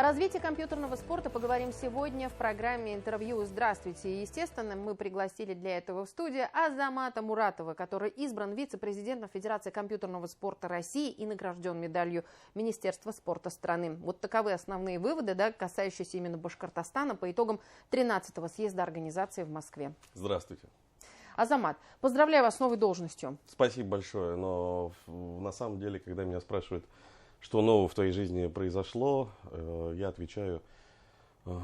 развитии компьютерного спорта поговорим сегодня в программе «Интервью». Здравствуйте. Естественно, мы пригласили для этого в студию Азамата Муратова, который избран вице-президентом Федерации компьютерного спорта России и награжден медалью Министерства спорта страны. Вот таковы основные выводы, касающиеся именно Башкортостана по итогам 13-го съезда организации в Москве. Здравствуйте. Азамат, поздравляю вас с новой должностью. Спасибо большое, но на самом деле, когда меня спрашивают, что нового в твоей жизни произошло, я отвечаю в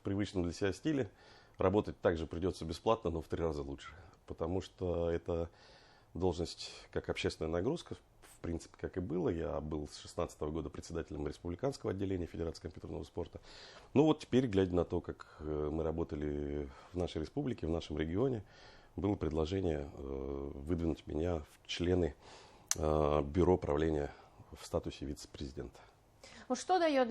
привычном для себя стиле. Работать также придется бесплатно, но в 3 раза лучше. Потому что это должность как общественная нагрузка, в принципе, как и было. Я был с 2016 года председателем республиканского отделения Федерации компьютерного спорта. Ну вот теперь, глядя на то, как мы работали в нашей республике, в нашем регионе, было предложение выдвинуть меня в члены бюро правления в статусе вице-президента. Вот что дает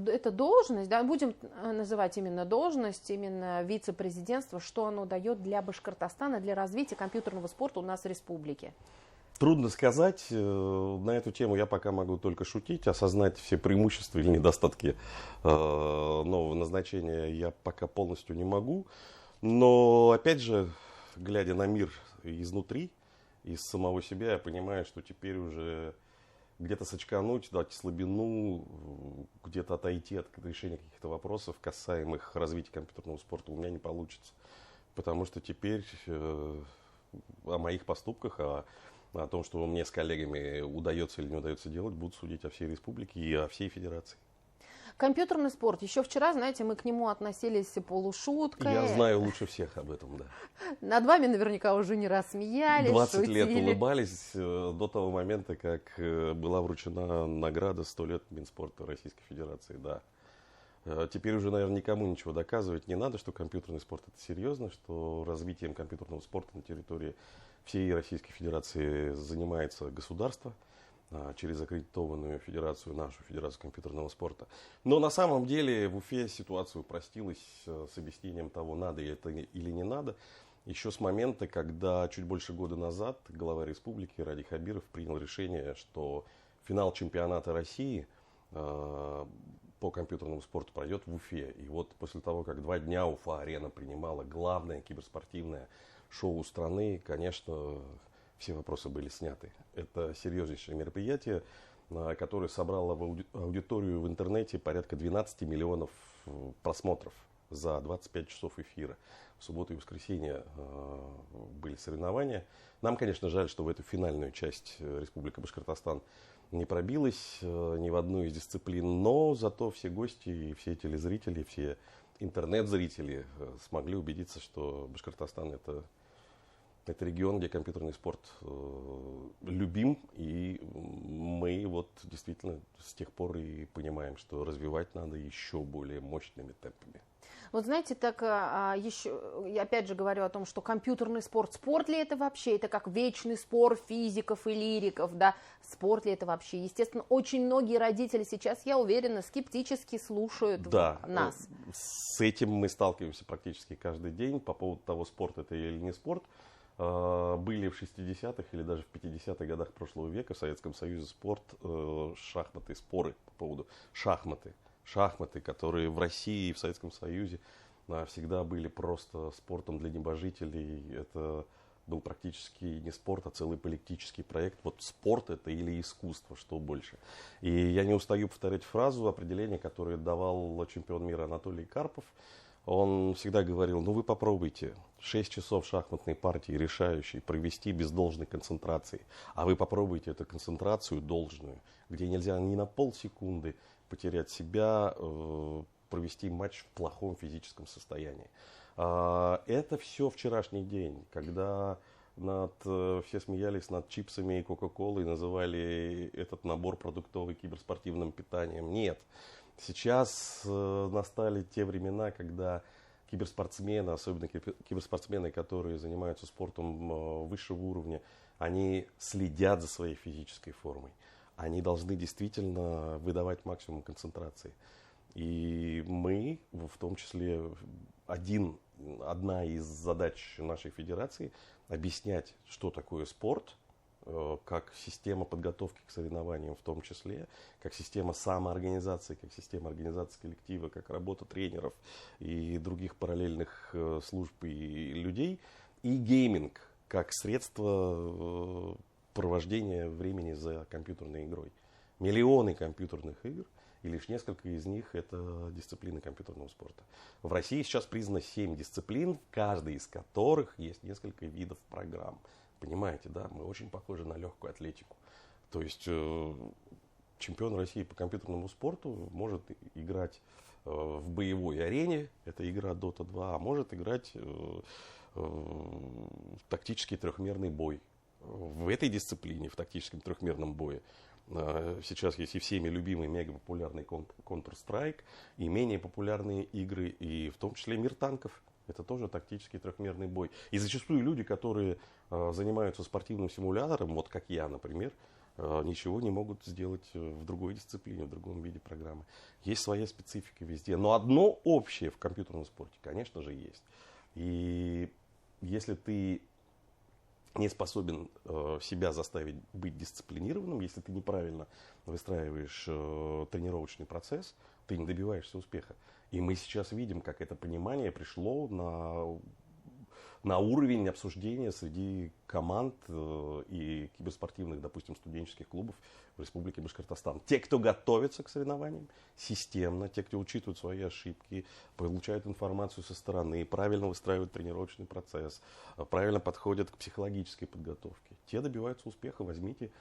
эта должность, будем называть именно должность, именно вице-президентство, что оно дает для Башкортостана, для развития компьютерного спорта у нас в республике? Трудно сказать. На эту тему я пока могу только шутить. Осознать все преимущества или недостатки нового назначения я пока полностью не могу. Но, опять же, глядя на мир изнутри, из самого себя, я понимаю, что теперь уже где-то сочкануть, дать слабину, где-то отойти от решения каких-то вопросов, касаемых развития компьютерного спорта, у меня не получится. Потому что теперь о моих поступках, о том, что мне с коллегами удается или не удается делать, будут судить о всей республике и о всей федерации. Компьютерный спорт. Еще вчера, знаете, мы к нему относились полушуткой. Я знаю лучше всех об этом, да. Над вами наверняка уже не раз смеялись, 20 шутили. лет улыбались до того момента, как была вручена награда 100 лет Минспорта Российской Федерации, да. Теперь уже, наверное, никому ничего доказывать не надо, что компьютерный спорт это серьезно, что развитием компьютерного спорта на территории всей Российской Федерации занимается государство через аккредитованную федерацию, нашу Федерацию компьютерного спорта. Но на самом деле в Уфе ситуация упростилась с объяснением того, надо это или не надо. Еще с момента, когда чуть больше года назад глава республики Ради Хабиров принял решение, что финал чемпионата России по компьютерному спорту пройдет в Уфе. И вот после того, как 2 дня Уфа-арена принимала главное киберспортивное шоу страны, конечно, все вопросы были сняты. Это серьезнейшее мероприятие, которое собрало аудиторию в интернете порядка 12 миллионов просмотров за 25 часов эфира. В субботу и воскресенье были соревнования. Нам, конечно, жаль, что в эту финальную часть Республика Башкортостан не пробилась ни в одну из дисциплин, но зато все гости и все телезрители, все интернет-зрители смогли убедиться, что Башкортостан это регион, где компьютерный спорт любим, и мы вот действительно с тех пор и понимаем, что развивать надо еще более мощными темпами. Вот знаете, так еще, я опять же говорю о том, что компьютерный спорт, спорт ли это вообще? Это как вечный спор физиков и лириков, да? Спорт ли это вообще? Естественно, очень многие родители сейчас, я уверена, скептически слушают нас. С этим мы сталкиваемся практически каждый день по поводу того, спорт это или не спорт. Были в 60-х или даже в 50-х годах прошлого века в Советском Союзе спорт, шахматы, споры по поводу шахматы, которые в России и в Советском Союзе всегда были просто спортом для небожителей. Это был практически не спорт, а целый политический проект. Вот спорт это или искусство, что больше. И я не устаю повторять фразу, определение, которое давал чемпион мира Анатолий Карпов. Он всегда говорил, вы попробуйте 6 часов шахматной партии решающей провести без должной концентрации. А вы попробуйте эту концентрацию должную, где нельзя ни на полсекунды потерять себя, провести матч в плохом физическом состоянии. Это все вчерашний день, когда все смеялись над чипсами и кока-колой, называли этот набор продуктовый киберспортивным питанием. Нет. Сейчас настали те времена, когда киберспортсмены, особенно киберспортсмены, которые занимаются спортом высшего уровня, они следят за своей физической формой. Они должны действительно выдавать максимум концентрации. И мы, в том числе, одна из задач нашей федерации, объяснять, что такое спорт, как система подготовки к соревнованиям в том числе, как система самоорганизации, как система организации коллектива, как работа тренеров и других параллельных служб и людей, и гейминг как средство провождения времени за компьютерной игрой. Миллионы компьютерных игр, и лишь несколько из них это дисциплины компьютерного спорта. В России сейчас признано 7 дисциплин, в каждой из которых есть несколько видов программ. Понимаете, да, мы очень похожи на легкую атлетику. То есть чемпион России по компьютерному спорту может играть в боевой арене, это игра Dota 2, а может играть в тактический трехмерный бой. В этой дисциплине, в тактическом трехмерном бое, сейчас есть и всеми любимый мега популярный Counter-Strike, и менее популярные игры, и в том числе Мир танков. Это тоже тактический трехмерный бой. И зачастую люди, которые занимаются спортивным симулятором, вот как я, например, ничего не могут сделать в другой дисциплине, в другом виде программы. Есть своя специфика везде. Но одно общее в компьютерном спорте, конечно же, есть. И если ты не способен себя заставить быть дисциплинированным, если ты неправильно выстраиваешь тренировочный процесс, ты не добиваешься успеха. И мы сейчас видим, как это понимание пришло на уровень обсуждения среди команд и киберспортивных, допустим, студенческих клубов в Республике Башкортостан. Те, кто готовится к соревнованиям системно, те, кто учитывают свои ошибки, получают информацию со стороны, правильно выстраивают тренировочный процесс, правильно подходят к психологической подготовке, те добиваются успеха. Возьмите,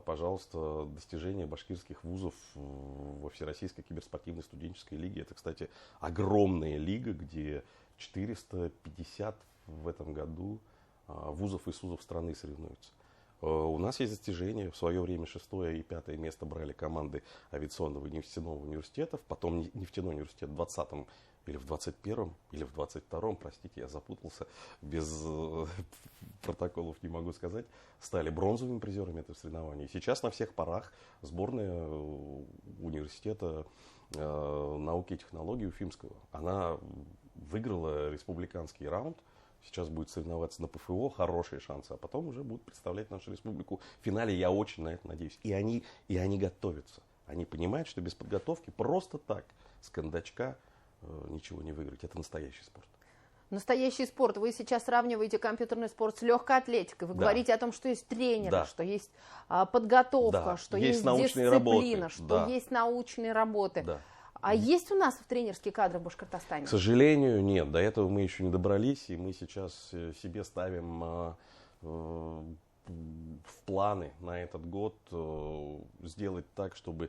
пожалуйста, достижения башкирских вузов во Всероссийской киберспортивной студенческой лиге. Это, кстати, огромная лига, где 450 в этом году вузов и СУЗов страны соревнуются. У нас есть достижения. В свое время 6-е и 5-е место брали команды авиационного и нефтяного университетов. Потом нефтяной университет в 20-м или в 21-м, или в 22-м, простите, я запутался, без протоколов не могу сказать, стали бронзовыми призерами этого соревнования. И сейчас на всех парах сборная университета науки и технологий Уфимского, она выиграла республиканский раунд. Сейчас будет соревноваться на ПФО, хорошие шансы, а потом уже будут представлять нашу республику в финале. Я очень на это надеюсь. И они готовятся. Они понимают, что без подготовки просто так, с кондачка, ничего не выиграть. Это настоящий спорт. Настоящий спорт. Вы сейчас сравниваете компьютерный спорт с легкой атлетикой. Вы говорите о том, что есть тренеры, что есть подготовка, что есть научные дисциплина, работы. что есть научные работы. А есть у нас тренерские кадры в Башкортостане? К сожалению, нет. До этого мы еще не добрались, и мы сейчас себе ставим в планы на этот год сделать так, чтобы,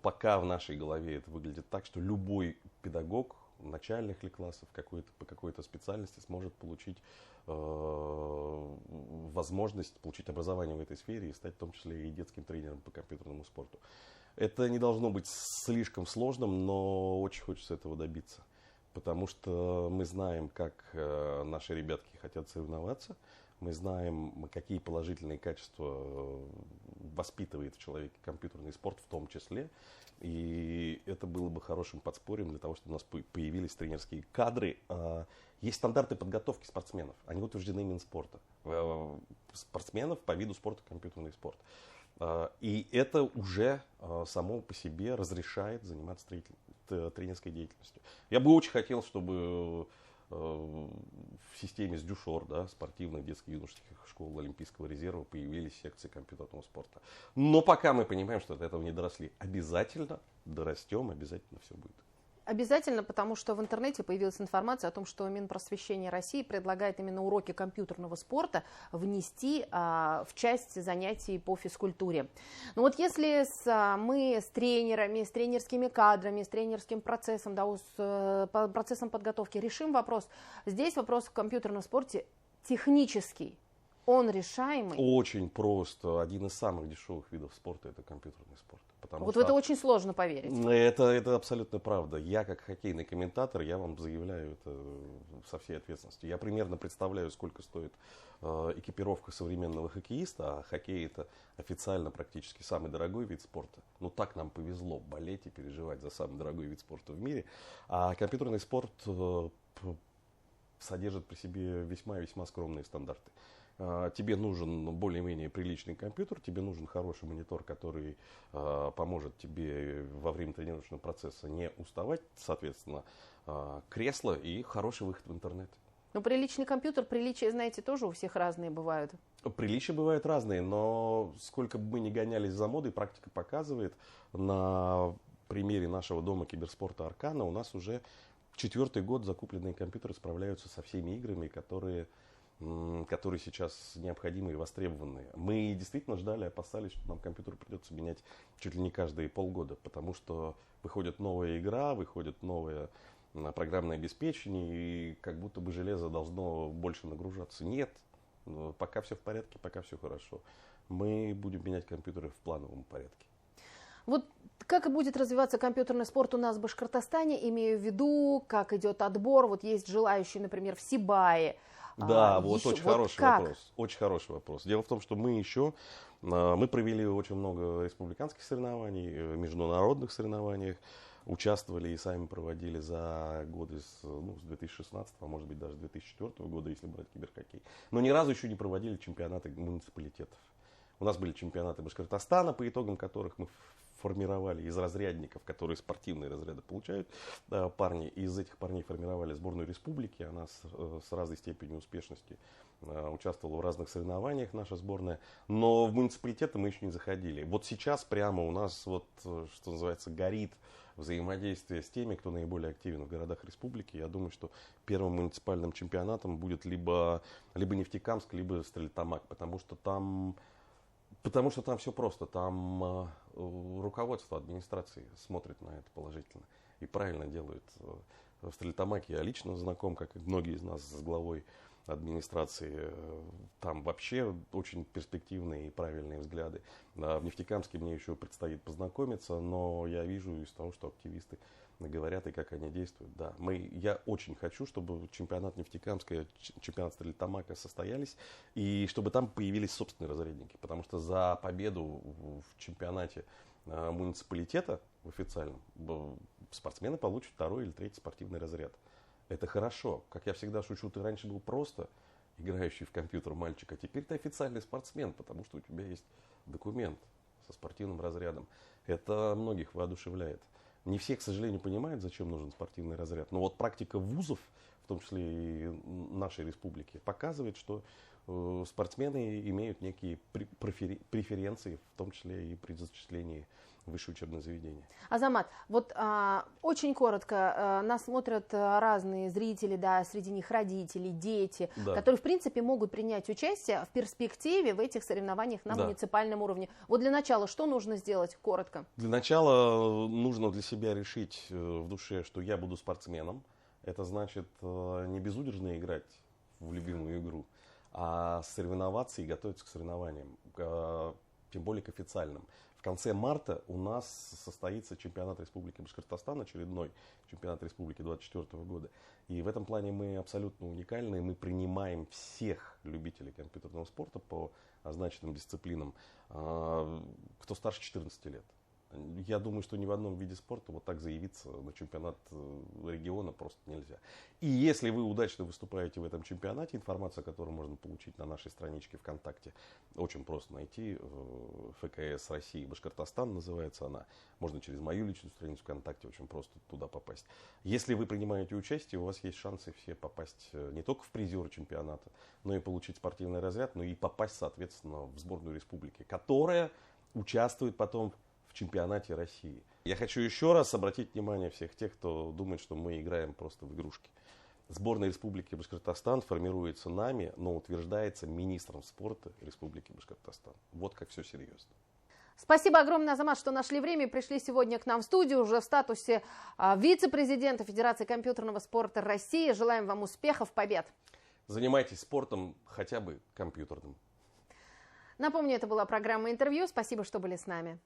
пока в нашей голове это выглядит так, что любой педагог начальных ли классов по какой-то специальности сможет получить возможность получить образование в этой сфере и стать в том числе и детским тренером по компьютерному спорту. Это не должно быть слишком сложным, но очень хочется этого добиться. Потому что мы знаем, как наши ребятки хотят соревноваться. Мы знаем, какие положительные качества воспитывает в человеке компьютерный спорт в том числе. И это было бы хорошим подспорьем для того, чтобы у нас появились тренерские кадры. Есть стандарты подготовки спортсменов. Они утверждены Минспорта. Спортсменов по виду спорта компьютерный спорт. И это уже само по себе разрешает заниматься тренерской деятельностью. Я бы очень хотел, чтобы в системе СДЮШОР, спортивных детско-юношеских школ Олимпийского резерва, появились секции компьютерного спорта. Но пока мы понимаем, что до этого не доросли. Обязательно дорастем, обязательно все будет. Обязательно, потому что в интернете появилась информация о том, что Минпросвещение России предлагает именно уроки компьютерного спорта внести в часть занятий по физкультуре. Но вот если мы с тренерами, с тренерскими кадрами, с тренерским процессом, с процессом подготовки решим вопрос, здесь вопрос в компьютерном спорте технический. Он решаемый? Очень просто. Один из самых дешевых видов спорта – это компьютерный спорт. Вот в это очень сложно поверить. Это абсолютно правда. Я, как хоккейный комментатор, я вам заявляю это со всей ответственностью. Я примерно представляю, сколько стоит экипировка современного хоккеиста, а хоккей – это официально практически самый дорогой вид спорта. Так нам повезло болеть и переживать за самый дорогой вид спорта в мире. А компьютерный спорт содержит при себе весьма-весьма скромные стандарты. тебе нужен более-менее приличный компьютер, тебе нужен хороший монитор, который поможет тебе во время тренировочного процесса не уставать, соответственно, кресло и хороший выход в интернет. Ну, приличный компьютер, приличия, знаете, тоже у всех разные бывают. Приличия бывают разные, но сколько бы мы ни гонялись за модой, практика показывает, на примере нашего дома киберспорта Аркана у нас уже 4-й год закупленные компьютеры справляются со всеми играми, которые сейчас необходимы и востребованы. Мы действительно ждали, опасались, что нам компьютер придется менять чуть ли не каждые полгода, потому что выходит новая игра, выходит новое программное обеспечение, и как будто бы железо должно больше нагружаться. Нет, пока все в порядке, пока все хорошо. Мы будем менять компьютеры в плановом порядке. Вот как будет развиваться компьютерный спорт у нас в Башкортостане, имею в виду, как идет отбор, вот есть желающие, например, в Сибае. Да, вот очень хороший вопрос. Очень хороший вопрос. Дело в том, что мы провели очень много республиканских соревнований, международных соревнованиях, участвовали и сами проводили за годы с 2016, а может быть даже 2004 года, если брать киберхоккей. Но ни разу еще не проводили чемпионаты муниципалитетов. У нас были чемпионаты Башкортостана, по итогам которых мы формировали из разрядников, которые спортивные разряды получают парни. Из этих парней формировали сборную республики. Она с разной степенью успешности участвовала в разных соревнованиях, наша сборная. Но в муниципалитеты мы еще не заходили. Вот сейчас прямо у нас, что называется, горит взаимодействие с теми, кто наиболее активен в городах республики. Я думаю, что первым муниципальным чемпионатом будет либо Нефтекамск, либо Стерлитамак, потому что там все просто. Там руководство администрации смотрит на это положительно и правильно делают. В Стерлитамаке я лично знаком, как и многие из нас, с главой администрации. Там вообще очень перспективные и правильные взгляды. В Нефтекамске мне еще предстоит познакомиться, но я вижу из того, что активисты говорят и как они действуют. Да, я очень хочу, чтобы чемпионат Нефтекамска и чемпионат Стерлитамака состоялись, и чтобы там появились собственные разрядники. Потому что за победу в чемпионате муниципалитета, в официальном, спортсмены получат 2-й или 3-й спортивный разряд. Это хорошо. Как я всегда шучу, ты раньше был просто играющий в компьютер мальчик, а теперь ты официальный спортсмен, потому что у тебя есть документ со спортивным разрядом. Это многих воодушевляет. Не все, к сожалению, понимают, зачем нужен спортивный разряд. Но вот практика вузов, в том числе и нашей республики, показывает, что спортсмены имеют некие преференции, в том числе и при зачислении в высшее учебное заведение. Азамат, вот очень коротко, нас смотрят разные зрители, да, среди них родители, дети, да, которые, в принципе, могут принять участие в перспективе в этих соревнованиях на муниципальном уровне. Вот для начала что нужно сделать, коротко? Для начала нужно для себя решить в душе, что я буду спортсменом. Это значит не безудержно играть в любимую игру, а соревноваться и готовиться к соревнованиям, тем более к официальным. В конце марта у нас состоится чемпионат Республики Башкортостан, очередной чемпионат Республики 2024 года. И в этом плане мы абсолютно уникальны. Мы принимаем всех любителей компьютерного спорта по означенным дисциплинам, кто старше 14 лет. Я думаю, что ни в одном виде спорта вот так заявиться на чемпионат региона просто нельзя. И если вы удачно выступаете в этом чемпионате, информацию о котором можно получить на нашей страничке ВКонтакте, очень просто найти. ФКС России Башкортостан называется она. Можно через мою личную страницу ВКонтакте очень просто туда попасть. Если вы принимаете участие, у вас есть шансы все попасть не только в призеры чемпионата, но и получить спортивный разряд, но и попасть, соответственно, в сборную республики, которая участвует потом в чемпионате России. Я хочу еще раз обратить внимание всех тех, кто думает, что мы играем просто в игрушки. Сборная Республики Башкортостан формируется нами, но утверждается министром спорта Республики Башкортостан. Вот как все серьезно. Спасибо огромное, Азамат, что нашли время и пришли сегодня к нам в студию уже в статусе вице-президента Федерации компьютерного спорта России. Желаем вам успехов, побед. Занимайтесь спортом, хотя бы компьютерным. Напомню, это была программа «Интервью». Спасибо, что были с нами.